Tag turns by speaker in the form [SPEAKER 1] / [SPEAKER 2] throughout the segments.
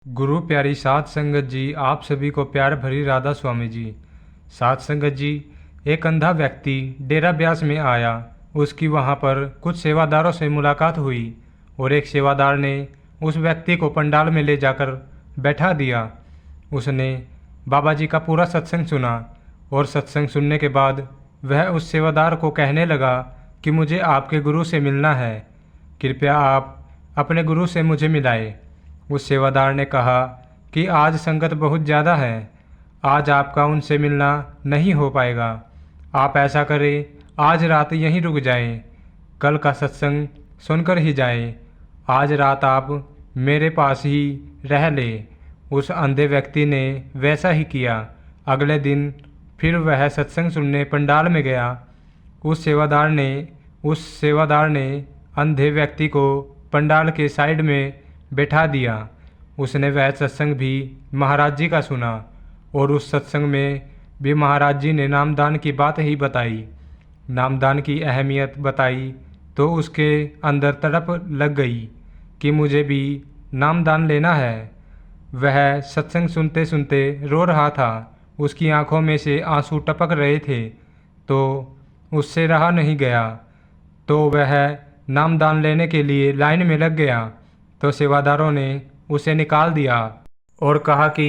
[SPEAKER 1] गुरु प्यारी साध संगत जी, आप सभी को प्यार भरी राधा स्वामी जी। साध संगत जी, एक अंधा व्यक्ति डेरा ब्यास में आया। उसकी वहाँ पर कुछ सेवादारों से मुलाकात हुई और एक सेवादार ने उस व्यक्ति को पंडाल में ले जाकर बैठा दिया। उसने बाबा जी का पूरा सत्संग सुना और सत्संग सुनने के बाद वह उस सेवादार को कहने लगा कि मुझे आपके गुरु से मिलना है, कृपया आप अपने गुरु से मुझे मिलाए। उस सेवादार ने कहा कि आज संगत बहुत ज़्यादा है, आज आपका उनसे मिलना नहीं हो पाएगा। आप ऐसा करें, आज रात यहीं रुक जाएं, कल का सत्संग सुनकर ही जाएं। आज रात आप मेरे पास ही रह लें। उस अंधे व्यक्ति ने वैसा ही किया। अगले दिन फिर वह सत्संग सुनने पंडाल में गया। उस सेवादार ने अंधे व्यक्ति को पंडाल के साइड में बैठा दिया। उसने वह सत्संग भी महाराज जी का सुना और उस सत्संग में भी महाराज जी ने नामदान की बात ही बताई, नामदान की अहमियत बताई। तो उसके अंदर तड़प लग गई कि मुझे भी नामदान लेना है। वह सत्संग सुनते सुनते रो रहा था। उसकी आंखों में से आंसू टपक रहे थे, तो उससे रहा नहीं गया। तो वह नामदान लेने के लिए लाइन में लग गया। तो सेवादारों ने उसे निकाल दिया और कहा कि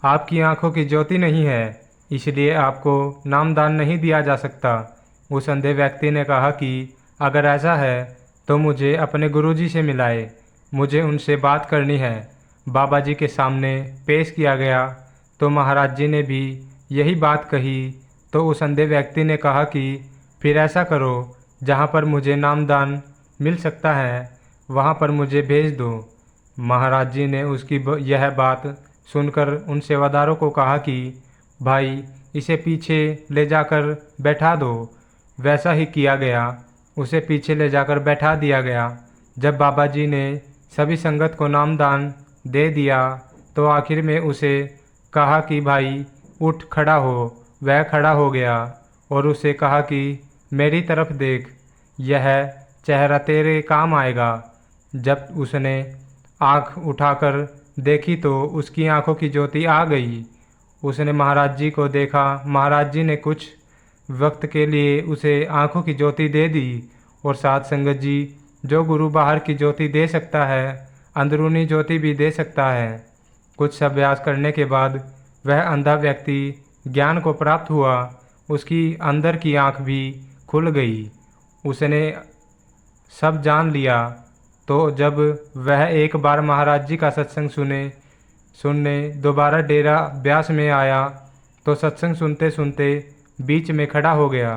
[SPEAKER 1] आपकी आंखों की ज्योति नहीं है, इसलिए आपको नामदान नहीं दिया जा सकता। उस अंधे व्यक्ति ने कहा कि अगर ऐसा है तो मुझे अपने गुरुजी से मिलाए, मुझे उनसे बात करनी है। बाबा जी के सामने पेश किया गया तो महाराज जी ने भी यही बात कही। तो उस अंधे व्यक्ति ने कहा कि फिर ऐसा करो, जहाँ पर मुझे नामदान मिल सकता है वहाँ पर मुझे भेज दो। महाराज जी ने उसकी यह बात सुनकर उन सेवादारों को कहा कि भाई, इसे पीछे ले जाकर बैठा दो। वैसा ही किया गया, उसे पीछे ले जाकर बैठा दिया गया। जब बाबा जी ने सभी संगत को नामदान दे दिया तो आखिर में उसे कहा कि भाई उठ खड़ा हो। वह खड़ा हो गया और उसे कहा कि मेरी तरफ देख, यह चेहरा तेरे काम आएगा। जब उसने आँख उठाकर देखी तो उसकी आंखों की ज्योति आ गई। उसने महाराज जी को देखा। महाराज जी ने कुछ वक्त के लिए उसे आंखों की ज्योति दे दी। और साथ संगत जी, जो गुरु बाहर की ज्योति दे सकता है, अंदरूनी ज्योति भी दे सकता है। कुछ अभ्यास करने के बाद वह अंधा व्यक्ति ज्ञान को प्राप्त हुआ। उसकी अंदर की आंख भी खुल गई, उसने सब जान लिया। तो जब वह एक बार महाराज जी का सत्संग सुनने दोबारा डेरा ब्यास में आया तो सत्संग सुनते सुनते बीच में खड़ा हो गया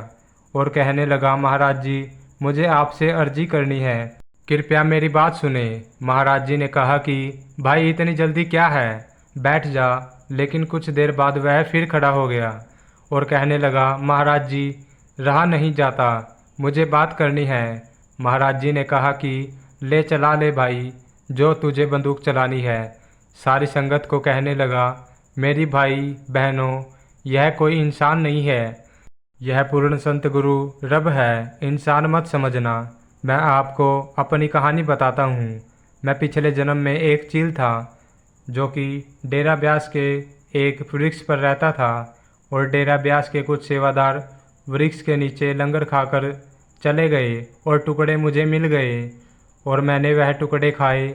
[SPEAKER 1] और कहने लगा, महाराज जी, मुझे आपसे अर्जी करनी है, कृपया मेरी बात सुने। महाराज जी ने कहा कि भाई, इतनी जल्दी क्या है, बैठ जा। लेकिन कुछ देर बाद वह फिर खड़ा हो गया और कहने लगा, महाराज जी, रहा नहीं जाता, मुझे बात करनी है। महाराज जी ने कहा कि ले चला ले भाई, जो तुझे बंदूक चलानी है। सारी संगत को कहने लगा, मेरी भाई बहनों, यह कोई इंसान नहीं है, यह पूर्ण संत गुरु रब है, इंसान मत समझना। मैं आपको अपनी कहानी बताता हूँ। मैं पिछले जन्म में एक चील था जो कि डेरा ब्यास के एक वृक्ष पर रहता था और डेरा ब्यास के कुछ सेवादार वृक्ष के नीचे लंगर खाकर चले गए और टुकड़े मुझे मिल गए और मैंने वह टुकड़े खाए।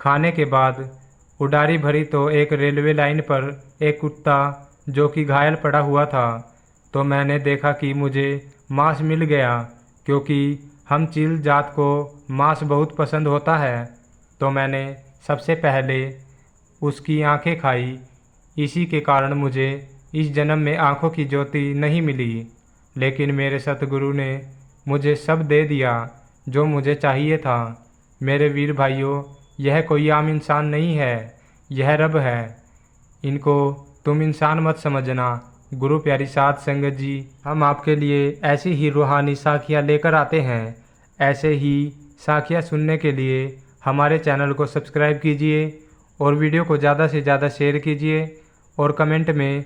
[SPEAKER 1] खाने के बाद उडारी भरी तो एक रेलवे लाइन पर एक कुत्ता जो कि घायल पड़ा हुआ था। तो मैंने देखा कि मुझे मांस मिल गया, क्योंकि हम चील जात को मांस बहुत पसंद होता है। तो मैंने सबसे पहले उसकी आंखें खाई। इसी के कारण मुझे इस जन्म में आंखों की ज्योति नहीं मिली, लेकिन मेरे सतगुरु ने मुझे सब दे दिया जो मुझे चाहिए था। मेरे वीर भाइयों, यह कोई आम इंसान नहीं है, यह रब है। इनको तुम इंसान मत समझना। गुरु प्यारी साध संगत जी, हम आपके लिए ऐसी ही रूहानी साखियाँ लेकर आते हैं। ऐसे ही साखियाँ सुनने के लिए हमारे चैनल को सब्सक्राइब कीजिए और वीडियो को ज़्यादा से ज़्यादा शेयर कीजिए और कमेंट में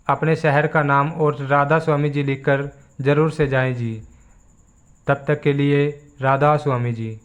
[SPEAKER 1] अपने शहर का नाम और राधा स्वामी जी लिखकर ज़रूर से जाएं जी। तब तक के लिए राधा स्वामी जी।